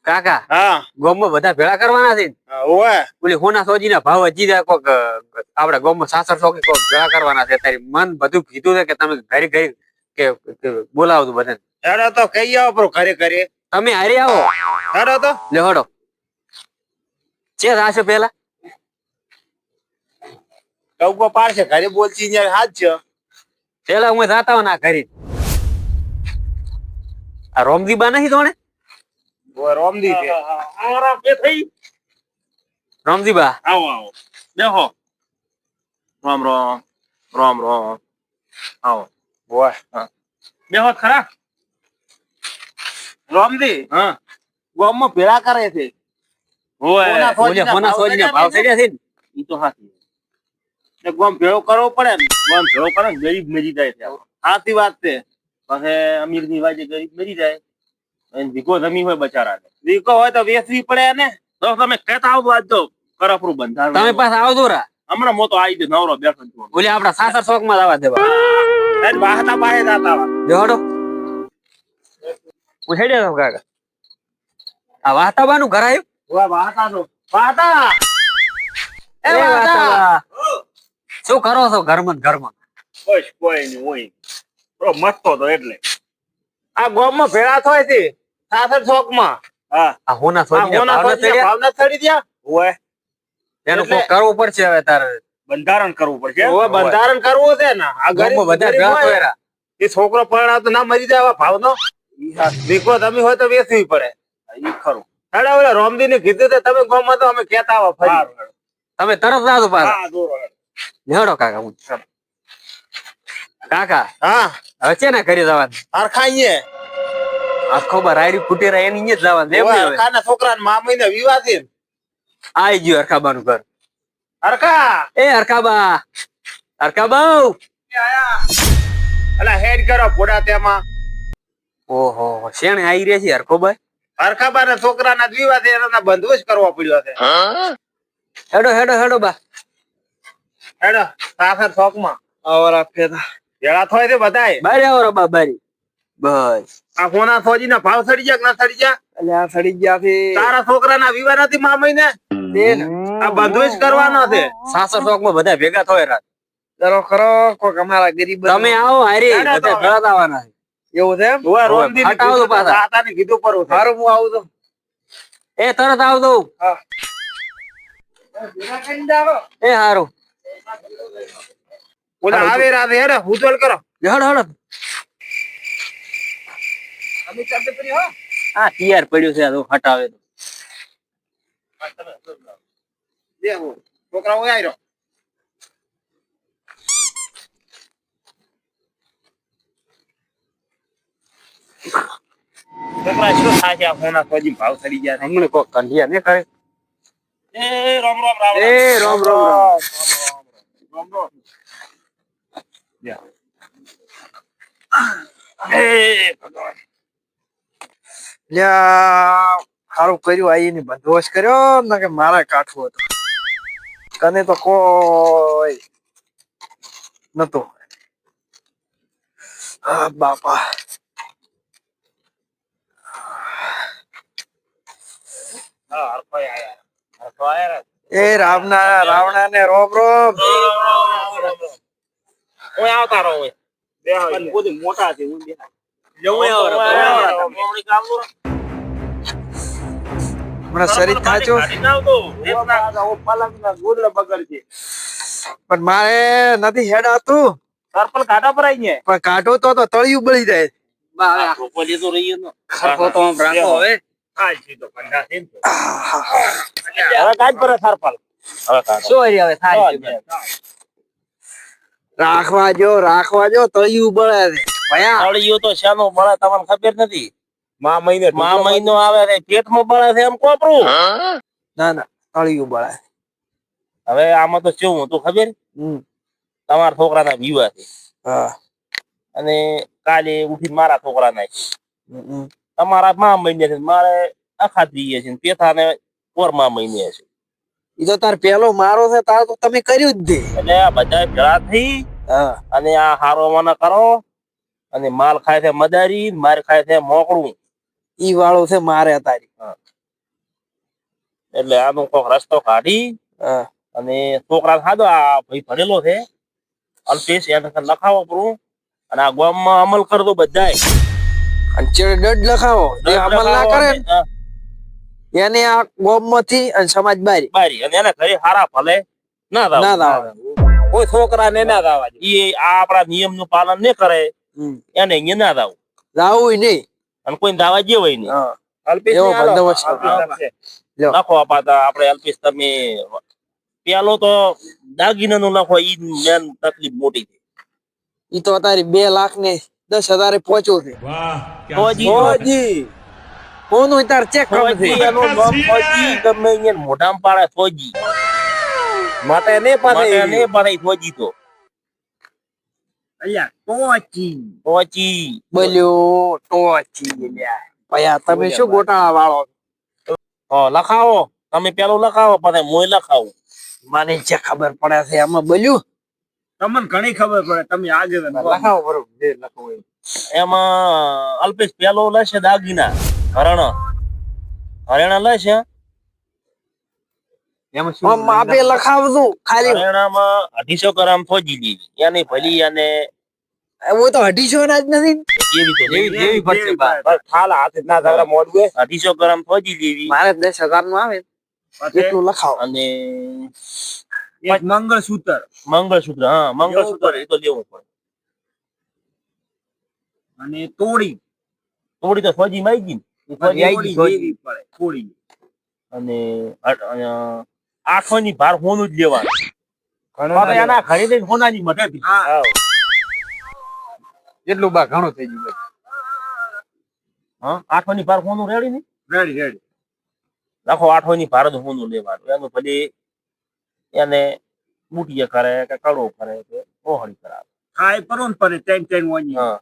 કાકા હા ગોમમાં બધા ભેળા કરવાના છે ઓય ઓલી હોના સોજી ના ભાવ હજી જાય કોક આપડે ગોમમાં સાસર સોકી કોક ભેળા કરવાના છે તારી મન બધું કીધું છે કે તમે ઘરે ઘરે કે બોલાવતું બધાને હેડો તો કઈ આવો પણ ઘરે ઘરે તમે હારી આવો હેડો તો લે હડો છે રાશો પેલા ટવકો પાડશે ઘરે બોલતી યાર હાથ છે પેલા હું જાતા હોય ના ઘરે આ રોમજી બા નથી તોણે ઓય રોમદી છે આરામ કે થઈ રોમજી બા આવો આવો બેહો રામ રામ રામ રામ આવો ઓય બેહો ખરા રોમદી હા ગામમાં ભેળા કરે છે ઓય ઓલે હોના સોજી ના ભાવ ચડ્યા છે ને ઈ તો હાથી ને ગામ ભેળો કરવો પડે ને ગામ ભેળો કરે ને ગરીબ મરી જાય છે સાચી વાત છે પછી અમીર ની વાજે ગરીબ મરી જાય અને ભીખો જમી હોય બચારાને દીકો હોય તો વેચવી પડે ને તો તમે કહેતા આવો આજ તો કરફરું બંધારણ તમે પાછા આવજો રા હમણાં મોતો આવી દે નવરો બેઠો છું ઓલે આપડા સાસર શોખ માં જવા દેવા એને બાહતા બાહે જાતા બેહડો ઉછેડ્યા છો કાકા આ વાહતાબાનું ઘર આવ્યું ઓય બાહતા નો બાહતા એ વાહતાબા શું કરો છો ઘરમાં ને ઘરમાં બસ કોઈ નહીં હોય તો મસ્તો તો એટલે આ ગામમાં ભેળા થાય છે સાસર ચોક માં હા આ હોના સોજી ભાવના ચડી ગયા ઓય એનું કોક કરવું પડશે હવે તારે બંધારણ કરવું પડશે ઓય બંધારણ કરવું છે ને આ ગામમાં બધા ગરીબ ભેળા હોય, થયા એ છોકરો પરણાતો ના મરી જાય ભાવ નો દીકો તમે હોય તો વેચવી પડે ઈ ખરું હેડો ઓલા રોમદી ને કીધું તો તમે ગામમાં તો અમે કેતા આવો ફરી સારું તમે તરત જાજો પાછા હા દોરો લેડો કાકા હું કાકા હા હવે છે ને કરી જવાનું હરખાઈએ આખો બાર રાયડી ફૂટી રહે એની જ જવાનું એમ ઓય ને હવે હરખાના છોકરાને મામી ને વિવાહ છે આઈ ગયું હરખાબાનું ઘર હરખા એ હરખાબા હરખાબા અલા હેડ કરો પોડા તેમાં ઓહો શેણે આવી રહ્યા છે હરખોભાઈ હરખાબા ના છોકરાના વિવાહ છે એના બંધુજ કરવો પડ્યો છે હેડો હેડો હેડો બા હેડો સાસર ચોક માં આવરા ફેરા ભેળા થાય છે બધાય બારે આવો રબા બારી બસ આ હોના ફોજી ના ભાવ સડી ગયા કે ના સડી ગયા એટલે આ સડી ગયા છે તારા છોકરાના વિવાહ નથી મામઈ ને આ બંધુજ કરવાનો છે સાસર ચોક માં બધા ભેગા થાય રાત કરો ખરો કોક અમારા ગરીબ તમે આવો હારી હેડો તો. બધા ભેળા આવવાના છે એવું છે એમ ઓય રોમદી ને હટાવો તો કીધું પાછા. તાતાને કીધું પરું છે સારું હું આવું તો એ તરત આવજો એ હારું ઓલા આવે રાતે હેડો ઉજવળ કરો હેડો હેડો હા તૈયાર પડ્યું છે આ તો હટાવે તો છોકરા ઓય આયરો છોકરા શું થાય છે આ હોના ફોજી ભાવ સડી ગયા છે હમણે કોક કંઢિયા ને કરે એ રામ રામ રામ એ રોમ રોમ રોમ રામ રામ એ ભગવાન લ્યા સારું કર્યું આઈને બંધોબસ્ત કર્યો ને કે મારા કાઠવો હતો કને તો કોઈ નતો હા બાપા હા હરખો આયા એ રાવણા ને રોમ રોમ ઓય આવતા રહો ઓય પણ બધું મોટા છે હું બેઠા હમણાં શરીર થાચો પલંગ ના ગોદડા બગડ છે પણ મારે નથી હેડ હતું સર્પલ કાઢા પર આઈ ગયા પણ કાઢો તો તળિયું બળી જાય બા હવે પ્રોપર્ટી તો રહી ને હરખો તો આમ રાખો હવે આ જી તો કંડા છે ને હવે કાઢ પર સર્પલ હવે કાઢો શું હરી હવે થાય છે? રાખવા જો તળિયું બળે છે ભયા તળિયું તો શાનો બળે તમને ખબર નથી મા મહિને મા મહિનો આવે છે પેટમાં બળે છે એમ કોપરું ના ના તળિયું બળે હવે આમાં તો કેવું હતું ખબર હમ તમારા છોકરાના વિવાહ છે હા અને કાલે ઉઠી મારા છોકરાના છે હમ. તમારા મા મહિને છે મારે અખાત જઈએ છે પેથાને ઓર મા મહિને છે ઈ તો તાર પેલો મારો છે તાર તો તમે કર્યું જ દે એટલે આ બધા ભેળા થઈ હા અને આ હારો મને કરો અને માલ ખાય છે મદારી માર ખાય છે મોકળું ઈ વાળો છે મારે તારી એટલે આનો કોક રસ્તો કાઢી હા અને છોકરા ખાધો આ ભાઈ ભણેલો છે અલ્પેશ એને લખાવો પૂરું અને આ ગામમાં અમલ કરતો બધાય અને ચેડે દડ લખાવો જે અમલ ના કરે ને, એને આ ગોમમાંથી અને સમાજ બારી બારી અને એના ઘરે હારા ભલે ના ના થાવ લાવે. કોઈ છોકરાને ના દાવા દે. એ આ આપણા નિયમ નું પાલન ન કરે એને અહીંયા ના દાવ લાવું નહીં. અને કોઈ દાવા જેવાય નહીં હા અલ્પેશ એવો ને હાલો. બંદોબસ્ત અલ્પેશ છે. લ્યો. લખો આપાતા આપણે અલ્પેશ તમે પેલો તો દાગીના નું લખો ઈ મેન તકલીફ મોટી છે ઈ તો અત્યારે 2,10,000 પહોંચ્યો છે. ફોજી કોનું તાર ચેક કમ છે. ફોજી એનું નામ ફોજી ગમે અહીંયા મોઢામાં પાડે ફોજી માટે નહીં માટે પાડે. નહીં પાડે ફોજી તો અલ્યા ટોચી. ફોજી બોલ્યો ટોચી લ્યા. ભયા તમે શું ગોટાળા વાળો લખાવો તમે પેલું લખાવો પછી મોય લખાવું મને જે ખબર પડે છે એમાં બોલ્યું તમને ઘણી ખબર પડે તમે આગળ લખાવો બરોબર જે લખવું હોય. એમાં અલ્પેશ પેલો લેશે દાગીના હરિયાણા લેશે એમાં શું માપે લખાવતું ખાલી હરિયાણામાં 250 ગ્રામ ફોજી દેવી એની ભલી અને હું તો 250 ના જ નથી. એવી તો જેવી જેવી પડશે બા. બસ થાલા હાથે ના ધારા મોડવે. 250 ગ્રામ ફોજી દેવી મારે 10,000 નું આવે એટલું લખાવો. અને એક મંગળસૂત્ર મંગળસૂત્ર હા મંગળસૂત્ર એ તો લેવું પડે અને તોડી. થોડી તો ફોજી માં આવી ગઈ ને. એ ફોજી આવી ગઈ. તોડી દેવી પડે. તોડી. અને 800 ની ભાર હોનું જ લેવાનું પાછા એના ઘરે જઈને હોનાની મઢે હા. એટલું બા ઘણું થઈ ગયું ભાઈ. હા 800 ની ભાર હોનું રેડી ને રેડી રેડી. રાખો 800 ની ભાર જ હોનું લેવાનું એનું ભલે એને બુટીએ કરે કે કડો કરે કે ઓહળી કરાવે ખાય પરો ને પડે ટેન વાળી. હા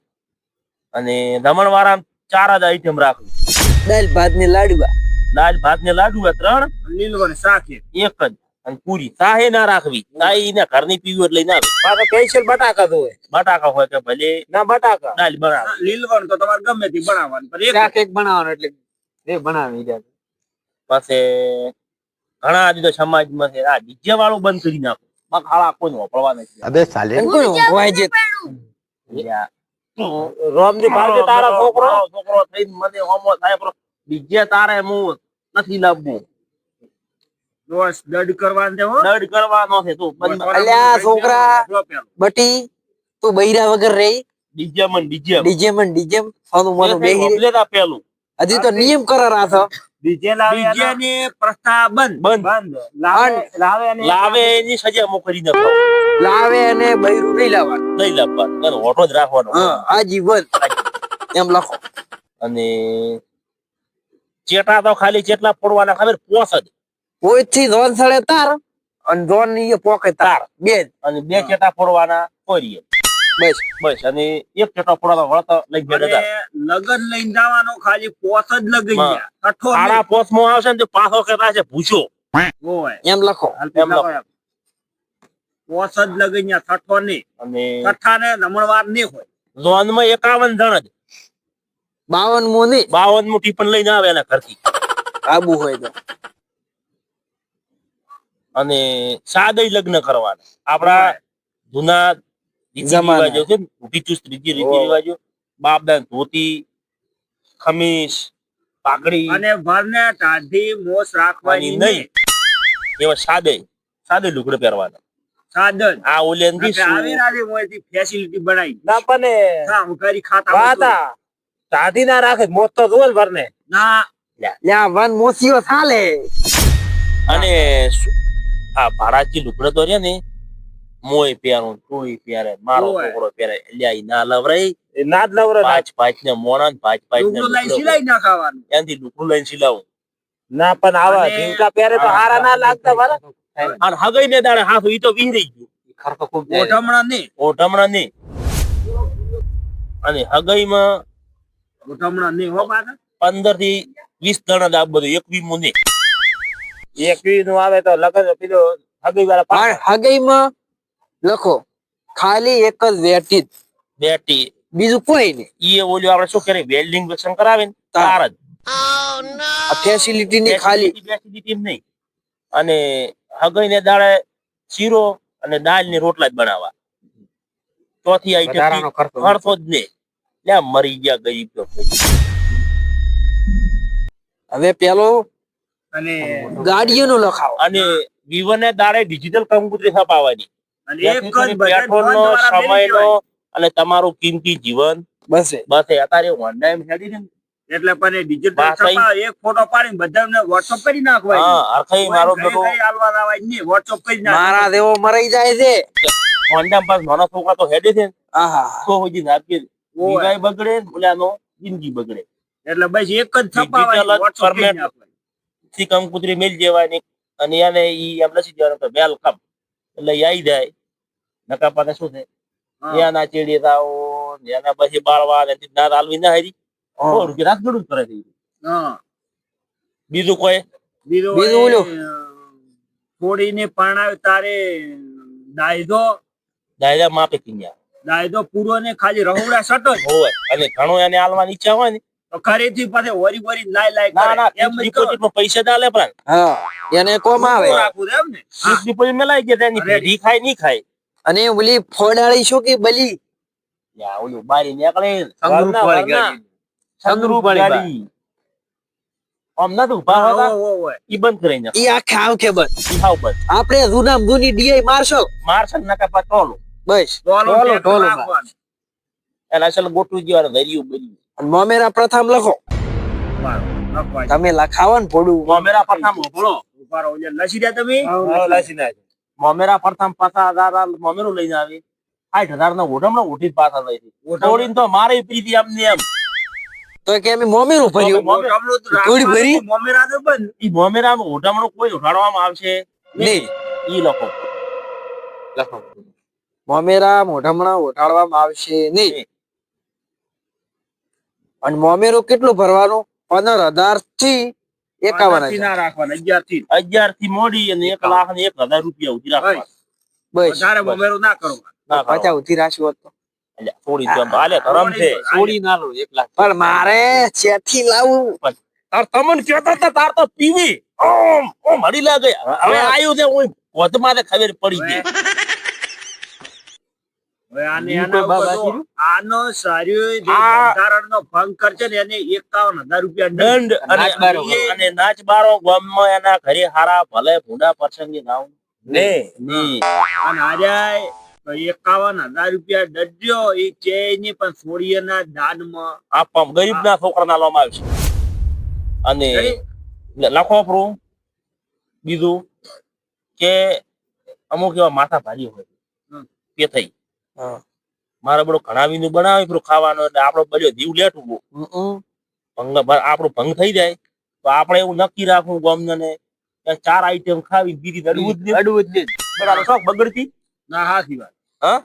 અને દમણ વાળા 4 જ આઈટમ રાખવી દાળ ભાત ને લાડવા દાળ ભાત ને લાડુ 3 લીલવણ શાકે. એક જ અને પૂરી સાહે ના રાખવી સાહી ને ઘરની પીવું એટલે ના આવે પાછા સ્પેશિયલ બટાકા તો હોય. બટાકા હોય કે ભલે ના બટાકા. દાળ બનાવે લીલવણ તો તમારે ગમે તે બનાવવાનું પણ એક શાક એક બનાવવાનું એટલે એ બનાવી જાય. પછી ઘણા આજે તો સમાજમાં છે આ ડીજે વાળું બંધ કરી નાખો ખાડા કોઈ વાપરવા નથી अबे साले હોય છે રોમજી ભારતે તારા છોકરો થઈને મને હોમો થાય પણ ડીજે તારે હું નથી લાવવું દોસ્ત દડ કરવાનું છે હો. દડ કરવાનો છે તું અલ્યા છોકરા. બટી તું બૈરા વગર રહી ડીજે મન ડીજે ડીજે માં ડીજે સોનું મોનું બેહી લેતા પેલું હજી તો નિયમ કરાર આ તો ડીજે ને પ્રસ્થા બંધ. બંધ. લાવે એની સજા હું કરી નાખો લાવે અને બૈરું નહીં લાવવાનું. નહીં લાવવાનું એને હોટો જ રાખવાનો હા આજીવન એમ લખો. અને ચેટા તો ખાલી ચેટલા ફોડવાના ખબર પોસ જ કોઈ થી ધોન સડે તાર અને ધોન ની પોકે તાર બે જ. અને 2 ચેટા ફોડવાના કોરીએ બસ બસ અને એક ચેટા ફોડવાનો વળત લઈ ગયા અને લગન લઈને જવાનો ખાલી પોસ જ લગી હા. ગયા. કઠો સાડા પોસ માં આવશે ને તો પાછો કહેતા છે ભૂસો હોય. એમ લખો. એમ લખો. પોસ જ લગી ગયા. કઠો નહીં. અને કઠા ને નમણવાર નહીં હોય. ઝોન માં 51 જણ જ 52 મો નહીં 52 મુ ટીપણ લઈને આવે એના ઘરથી આબુ હોય તો અને સાદય લગ્ન કરવાના આપણા જૂના રીતિ જમાના. રિવાજો છે ને, ઊંધી ચુસ્ત રીતિ રિવાજો બાપદાન ધોતી ખમીસ પાઘડી અને ભરને ટાઢી મોસ રાખવાની નહીં નહીં. એવા સાદે લુગડે પહેરવાના સાધન. આ ઓલેન્દી આવી રાજી મોયથી ફેસિલિટી બનાવી. ના પણ કામ કરી ખાતા સાદી ના રાખે મોત તો જોલ ભરને ના લ્યા વન મોસીઓ થાલે અને આ ભાડાચી લુગડો તો રે ને મોય પહેરું તોય પહેરે મારો ઓય. છોકરો પહેરે લ્યા ઈ ના લવરાય ના જ લવરે પાંચ ને મોણા ને પાંચ ને લુગડું લઈ લુગડો. સિલાઈ ના ખાવાનું. ત્યાંથી લુગડું લઈને સિલાવું ના પણ આવા અને- ઝીંકા પહેરે તો હારા ના લાગતા બરા. અને હગઈ ને દાડે હાથ ઈ તો વિહરી ગયું ખર્ચો ખૂબ જાય. ઓઢમણા નહીં. ઓઢમણા નહીં અને હગઈમાં ઓઢમણા નહીં હો પાછા. 15 થી 20 જણા જ આ બધું 21 મુ નહીં 21 નું આવે તો લગન પેલો હગઈ વાળા પણ હગઈમાં લખો ખાલી એક જ વેટી જ. બેટી બીજું કોઈ નહીં. ઈ ઓલું આપણે શું કરે વેલ્ડિંગ વેક્શન કરાવે ને તાર જ આ ફેસિલિટી ની ખાલી બેસિડિટી નહીં. અને હગાઈને દાડે શીરો અને દાળ ની રોટલા જ બનાવવા. ચોથી આઈટમ વધારાનો ખર્ચો ખર્ચો જ નહીં. લે મરી ગયા ગરીબ તો. હવે પેલો અને ગાડીઓનું લખાવો અને વિવને દાડે ડિજિટલ કંકોત્રી છપાવવાની. અને એક જ જેથી બટન પેટ્રોલનો, ફોન દ્વારા મેળવી સમયનો અને તમારું કિંમતી જીવન બસ બસ અત્યારે હોન્ડા એમ હેડી છે ને. એટલે પણ ડિજિટલ બા કઈ- છપાવ એક ફોટો પાડીને બધાને WhatsApp કરી નાખવા હા હરખાઈ મારો બેટો WhatsApp કરી નાખવા મારા દેવો મરાઈ જાય છે હોન્ડા પાસ નાના છોકરા તો હેડે છે ને. આહા તો સુધી નાખી વિવાય બગડે ને ઓલાનો જિંદગી બગડે. એટલે બસ એક જ Digital છપાવવાની જ WhatsApp કરી format. નાખવાની. થી કંકોત્રી મેલ જવાની અને એને ઈ એમ લસી દેવાનું કે વેલકમ એટલે ઈ આવી જાય. નકા પાસે શું છે હા. એના ચેડી થાવ ને એના પછી બાળવા ને ના હાલવી ના હારી હા. રૂપિયા રાત ગડું કરે છે. હા. બીજું કોઈ બીજું બીજું એ, ઓલું. છોડીને પરણાવે તારે દાયરા માપે કિન્યા દાયદો પૂરો ને ખાલી રહુડા સટો જ. હોય અને ઘણો એને હાલવાની ઈચ્છા હોય ને તો ખરેથી પાછે વરી વરી લાય ના ના કરે. એમ જ કરો. ડિપોઝિટમાં પૈસા ચાલે પણ હા એને કોમ આવે રાખવું છે એમ ને? હા. ડિપોઝિટ મેલાઈ ગયા એની ભેડી ખાય નહીં ખાય. અને ઓલી ફોડાળી શું કે બલી યા ઓલું બારી નીકળે સંગરૂપ વાળી ગાડી. સંગરૂપ ગાડી આમ નતું ઉભા હા, હતા હોય, હોય. ઈ બંધ કરી નાખ ઈ આખે આવખે બસ ઈ હાવ બંધ આપણે જૂના જૂની ડીઆઈ મારશો મારશે ને નકા પા ટોલું બસ ડોલો ડોલો, ટેક ડોલો રાખવાનો. એને અસલ ગોઠવી દેવાનું ધર્યું બર્યું. અને મોમેરા પ્રથમ લખો બરાબર, લખવાનું. તમે લખાવો ને થોડું મોમેરા પ્રથમ બોલો ઉભા રહો. એટલે લસી દે તમે મોમેરા પ્રથમ 50,000 મોમેરું લઈને આવી 60,000 ના ઓઢમણા ઉઠી જ પાછા લઈ છોડીને તો મારે પ્રીતિ એમ ને એમ તો કે અમે મોમેરું ભર્યું મોઢામણું તો થોડી ભરી? રાખવાનું, મોમેરા તો બંધ. ઈ મોમેરામાં ઓઢમણું કોઈ ઉઠાડવામાં આવશે નહીં ઈ લખો લખો. મોમેરા મોઢમણા ઓઢાડવામાં આવશે નહીં અને મોમેરું કેટલું ભરવાનું 15,000 થી 51,000 ના રાખવાના 11 થી. 11 થી મોડી અને 1,00,000 ને 1,000 રૂપિયા ઉધી રાખવા બસ વધારે મોમેરું ના કરવાનું. ના કરવા. પાછા ઉધી રાખ્યું હોત તો. એટલે થોડી તો હાલે ધરમ છે છોડી ના લો 1 લાખ. પણ મારે ચેથી લાવવું તાર તમને કહેતા હતા તાર તો પીવી ઓમ હડી લાગે હવે આયું છે ઓય વધમાં ખબર પડી ગઈ હવે આને બીજું આના કોઈ બાબા ઉપર જો, કીધું? આનો સાર્યો જે આ- બંધારણનો ભંગ કરશે ને એને 51,000 રૂપિયા દંડ નાચબારો અને નાચબારો ગામમાં એના ઘરે હારા ભલે ભૂંડા પ્રસંગે નાવ ને ને અને હાર્યાય 51,000 રૂપિયા દડ્યો એ ચેયની પણ સોળીના દાનમાં આપવા ગરીબના છોકરાના લાવવામાં આવશે અને લખો પ્રૂ બીજું કે અમુક એવા માથા ભારી હોય હમ. તે થઈ હા. મારે બધું ઘણાવીનું બનાવે પેલું ખાવાનું એટલે આપણો બધો જીવ લેટું આપણું ભંગ થઈ જાય તો આપણે એવું નક્કી રાખવું ગામને ને કે 4 આઈટમ ખાવી બીજી અડવું જ નહીં. અડવું જ નહીં. બરાબર શોખ બગડતી ના હાથી વાત. હા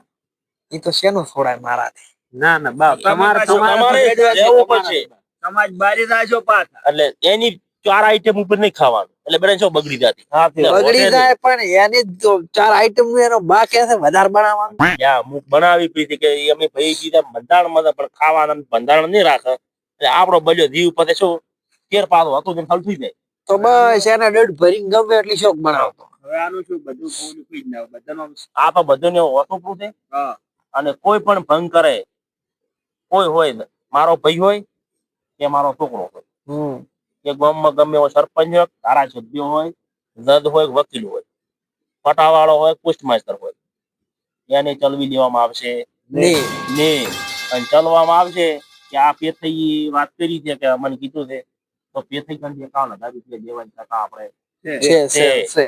એ તો શેનું છોડાય મારાથી ના ના બા તમારે તમારે રહેવું પડશે સમાજ બારી રાખ્યો પાછા. એટલે એની 4 આઈટમ ઉપર નહીં ખાવાનું એટલે બધા શું બગડી જતી બગડી જાય પણ એની જ 4 આઈટમ નું એનો બા કે છે વધારે બનાવવાનું યા મુક બનાવી પીધી કે ઈ અમે ભાઈ કીધા બંધારણમાં તો પણ ખાવાના બંધારણ નહીં રાખે એટલે આપણો બલ્યો જીવ પછી શું તેર પાડો હતો તેમ હલ થઈ જાય તો બસ એને દડ ભરીને ગમે એટલી શોખ બનાવતો હવે આનું શું બધું બોલું કઈ જ ના હોય. બધાનો આ તો બધું ને ઓટોપરું છે હા. અને કોઈ પણ ભંગ કરે કોઈ હોય ને, મારો ભાઈ હોય કે મારો છોકરો હોય કે ગામમાં ગમે એવો સરપંચ હોય ધારાસભ્ય હોય જજ હોય વકીલ હોય પટાવાળો હોય પોસ્ટ માસ્ટર હોય એને ચલવી દેવામાં આવશે નહીં ને અને ચલવામાં આવશે કે આ પેથઈ વાત કરી છે કે મને કીધું છે તો પેથઈ કંઈ 51,000 રૂપિયા દેવાની ટકા આપણે છે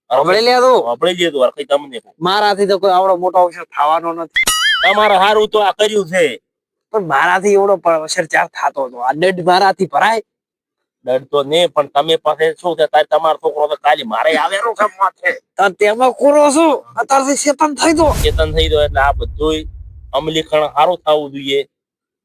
હમણે લે તો આપણે જે તો કઈ તમને કહું. મારાથી તો કોઈ આવડો મોટો અવસર થવાનો નથી તમારે સારું તો આ કર્યું છે પણ મારાથી એવડો અવસર ચાર થતો હતો આ દડ મારાથી ભરાય ડર તો નહીં પણ તમે પાસે શું છે તારે તમારો છોકરો તો કાલે મારે આવેલો છે માથે તો તેમાં કોરો છું અત્યારથી શેતાન થઈ દો ચેતન થઈ ગયો એટલે આ બધું અમલીકરણ સારું થવું જોઈએ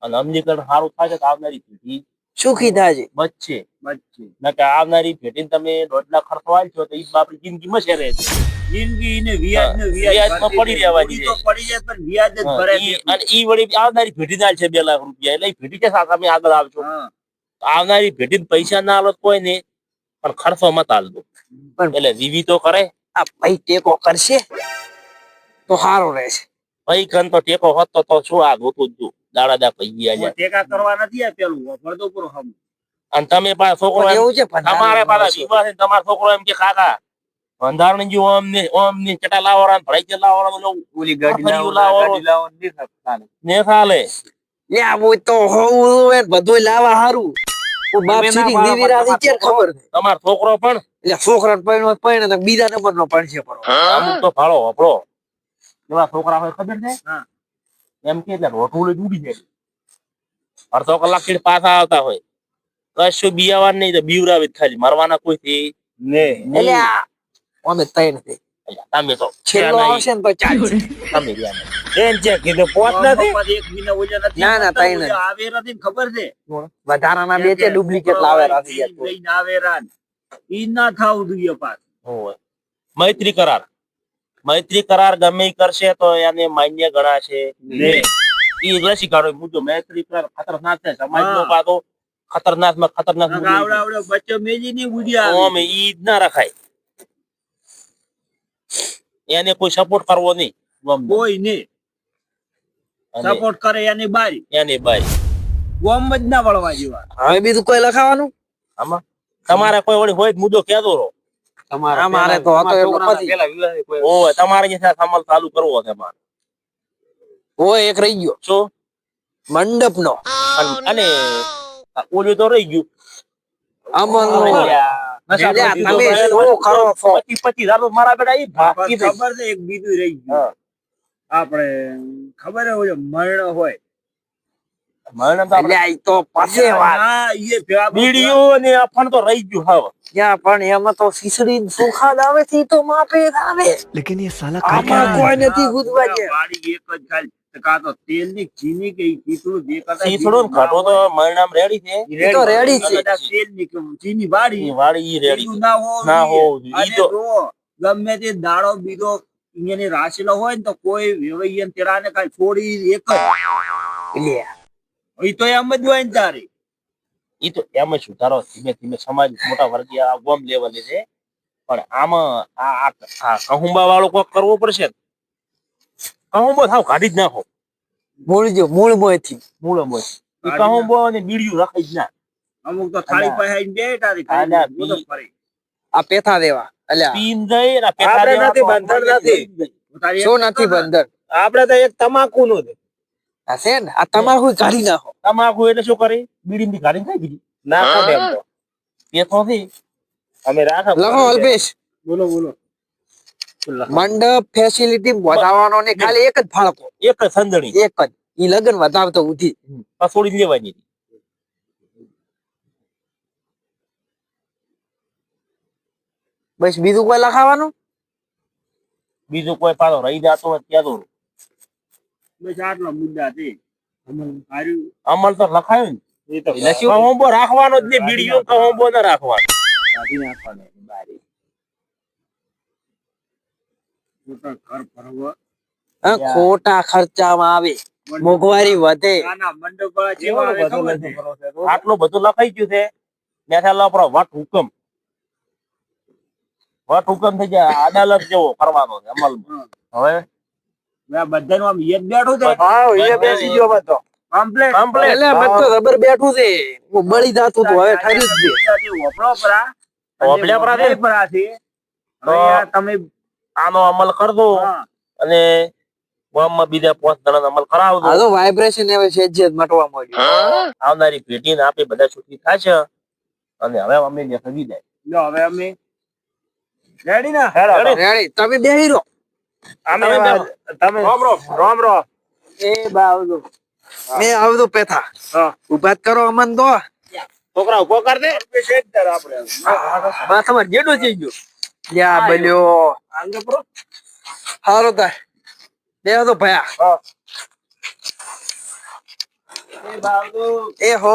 અને અમલીકરણ સારું થાય તો આવનારી પેઢી સુખી થાય છે બચશે બચશે. નકર આવનારી પેઢીને તમે 1.5 લાખ ખર્ચો આલશો તો ઈ બાપની જિંદગીમાં છે રહે છે જિંદગી ને વ્યાજ ને વ્યાજમાં પડી રહેવાની પૂરી તો પડી જાય પણ વ્યાજ જ ભરે અને ઈ વળી આવનારી પેઢીને આલશે 2 લાખ રૂપિયા એટલે ઈ પેઢી કે સાથે તમે આગળ આવશો હા. આવનારી પેઢી પૈસા ના આલો તો કોઈ નહીં, પણ ખર્ચો મત આલતો. પણ- એટલે જીવી તો કરે. આ ભાઈ ટેકો કરશે તો સારું રહેશે. ભાઈ કન તો ટેકો હોત તો શું આ ગોતું જ છું. દાડા પૈયા હું ટેકા કરવા નથી આ પેલું વફરતો પૂરો હમ. અને તમે પાછા છોકરો પણ એમ- એવું છે ભંડારાનું તમારે પાછા માણસો. વિશ્વાસ છે, તમારો છોકરો એમ કે કાકા બંધારણ જેવું ઓમ ને ચટા લાવવાના ભરાઈ લાવવાના ઓલી ગાડી ફર્યું લાવો લાવો. ગાડી લાવો નહીં ચાલે. ને ચાલે. લ્યા હું તો હોવું એ બધું લાવા હારું. હું બાપ તમે ના સીધી પાડો, નિવિરાથી પણ ક્યારે ખબર છે? તમારો છોકરો પણ એટલે છોકરાને પરણ્યો તો બીજા નંબરનો ભણશે પડો. અમુક તો ફાળો હપડો એવા છોકરા હોય ખબર છે. હા. એમ કે એટલે રોટું લઈ ઉડી જાય. અડધો કલાક થી પાછા આવતા હોય. કશું બિયાવા નહીં તો બીવરાવે જ ખાલી મરવાના કોઈ થી એટલે આ અમે ત્રણ છે. તમે તો છેલ્લો ત્યાં આવશે ને તો ચાલશે. નહીં. તમે રહ્યા નહીં. બેન છે કીધું પોત નથી. મફત એક મહિના ઓલા નથી ના, ના, આવતા, તઈ નથી. ઓલા આવેરા થી ખબર છે વધારાના બે છે ડુપ્લિકેટ લાવે રાખી ગયા. લઈને આવેરા ને. ઈ ના થાવું જોઈએ પાછું. હોય. મૈત્રી કરાર. મૈત્રી કરાર ગમે ઈ કરશે તો એને માન્ય ગણાશે નહીં. ઈ રસી કાઢો મુદ્દો. મૈત્રી કરાર ખતરનાક છે. સમાજનો હા. પાછો ખતરનાક માં ખતરનાક મુદ્દો. આવડે આવડે બચ્ચો મેજી ની બુદ્ધિ ઓમ ઈ જ ના રખાય. એને કોઈ સપોર્ટ કરવો નહીં. ગમ કોઈ નહીં અને સપોર્ટ કરે એની બારી એની બાઈ. ગોમ જ ના વળવા જેવા. હવે બીજું કોઈ લખાવાનું? આમાં તમારે કોઈ વળી હોય તો મુદ્દો કહેતો રહો. તમારા અમારે તો હતો એટલો છોકરાના પતિ. પેલા વિવાહ કોઈ ઓય તમારે જે સાથે અમલ ચાલુ કરવો છે મારે. ઓય એક રહી ગયો શું? મંડપ નો અને ઓલું તો રહી ગયું. અમલ નો. અલ્યા, તમે શું કરો છો? 25,000 તો મારા બેટા ઈ બાકી થઈ. ખબર છે એક બીજું રહી ગયું હા. આપણે ખબર હોય મરણ હોય મને તો આપણે એટલે આ તો પાસે વાત. હા, ઈ ભેગા બીડીઓ ને અફણ તો રહી ગયું હવે. ત્યાં પણ એમાં તો ખીચડી સુખાદ આવે છે ઈ તો માપે જ આવે. लेकिन ये साला कर क्या આમાં रहा है? કોઈ નથી ગુજવા જે. વાડી એક જ ખાલી કાં તો તેલ ની ચીની કે ઈ કીધું જે કરતા સીસડો ને ઘાટો તો મરણામ રેડી છે. ઈ તો રેડી છે. કદાચ તેલ ની કે ચીની વાડી ઈ વાળી ઈ રેડી એવું છે. ના હોવું ના જોઈએ. હોવું જોઈએ. ઈ અને તો જો ગમે તે દાડો બીજો અહીંયાની રાશેલો હોય ને તો કોઈ વેવૈયાને તેડાને કાંઈ છોડી એક જ લે. ઈ તો એમ જ હોય ને તારે ઈ તો એમ જ સુધારો ધીમે ધીમે સમાજ મોટા વર્ગીય આ ગોમ લેવલે છે. પણ આમાં આ કહુંબા વાળો કોક કરવો પડશે. કહુંબો થાવ કાઢી જ નાખો. મૂળ મોયથી. મૂળ મોય. ઈ કહુંબો અને બીડીયું રાખી જ ના. અમુક તો થાળી પાસે આવીને બે તારી આના ખાલી બોલો ફરે. આ પેથા દેવા. અલ્યા પીન જાય ને પેટા આપણે દેવા નથી, તો બંધન નથી. તારી શું એક નથી કર ને. બંધન? આપડે તો એક તમાકુ નું છે. આ છે ને આ તમાકુ કાઢી નાખો. તમાકુ એટલે શું કરે? બીડી ની ગાડી ખાઈ ગઈ. ના કાઢે એમ તો. પેથો થી અમે રાખા લખો અલ્પેશ. બોલો બોલો મંડપ ફેસિલિટી વધારવાનો ને ખાલી એક જ ફાળકો. એક જ સંદણી એક જ. ઈ લગન વધાવતો ઉધી. પસોડી લેવાની. બસ બીજું કોઈ લખાવાનું? બીજું કોઈ પાછો રહી જતો હોય ત્યાં તો બસ આટલા મુદ્દા છે હાર્યું અમલ તો લખાયું ને. એ તો એટલે કહુંબો રાખવાનો જ નહીં. બીડીયું કહુંબો ન રાખવાનો. કાઢી નાખવાનું એની બારી. ખોટા ઘર ફરવા હા, ખોટા ખર્ચામાં આવે, મોંઘવારી વધે. નાના મંડપ વાળા જેવા આવે ખબર છે. આટલું બધું લખાઈ ગયું છે. ત્યાં આપણો વટ હુકમ. વટ હુકમ થઈ જાય. અદાલત જેવો કરવાનો છે અમલમાં. હવે આ બધાનું આમ યદ બેઠું છે હા એ બેસી ગયો બધો. Complete complete. એટલે બધું રબર બેઠું છે. હું બળી જાતું તો હવે ઠરી જ ગયું. વપરો પરા વપડ્યા પરા છે. પરા છે તો હવે યાર તમે આનો અમલ કર દો હા, અને ગામમાં બીજા 5 જણાનો અમલ કરાવજો. આ તો વાઇબ્રેશન હવે સેજ મટવા માંડ્યું. આવનારી પેઢીને આપે બધા છૂટી થશે. અને હવે અમે લેખા વિદાય. લો હવે અમે રેડી ના રેડી તમે બેહી રહો. અમે તમે તમે રોમ રોમ. રોમ રોમ. એ બા આવજો. મેં આવજો પેથા. હા. ઉભા જ કરો અમન તો. છોકરા ઉભો કર દે. બા તમારે જેડો થઈ ગયો. લ્યા બલ્યો. હારો તાર. બે તો ભયા. એ હો